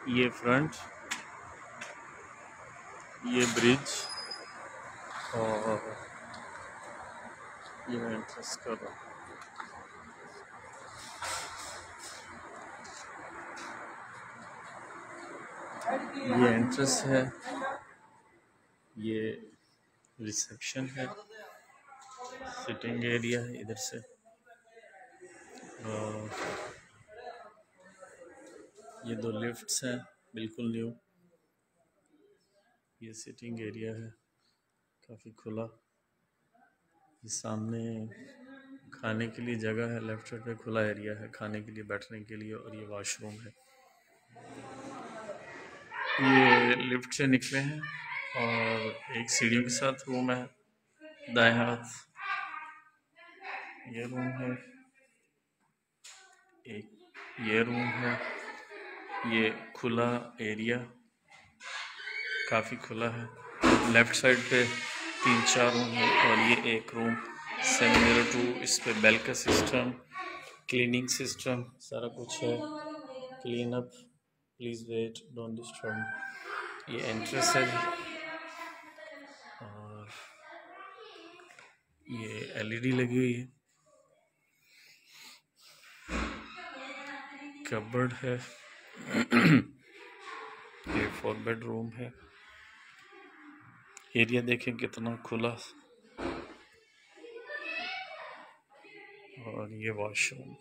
ये फ्रंट, ये ब्रिज और ये मैं एंट्रेंस कर रहा हूँ। ये एंट्रेंस है, ये रिसेप्शन है, सिटिंग एरिया है इधर से, और ये दो लिफ्ट्स हैं बिल्कुल न्यू। ये सिटिंग एरिया है काफ़ी खुला। ये सामने खाने के लिए जगह है, लेफ्ट साइड पे खुला एरिया है खाने के लिए, बैठने के लिए, और ये वॉशरूम है। ये लिफ्ट से निकले हैं और एक सीढ़ियों के साथ रूम है। दाएं हाथ ये रूम है, एक ये रूम है। ये खुला एरिया काफ़ी खुला है। लेफ्ट साइड पे 3-4 रूम है और ये एक रूम सिमिलर टू, इस पे बेल का सिस्टम, क्लीनिंग सिस्टम सारा कुछ है। Clean up, please wait, don't disturb. ये एंट्रेंस है और ये एलईडी लगी हुई है। कबर्ड है। ये 4 बेडरूम है। एरिया देखें कितना खुला, और ये वॉशरूम।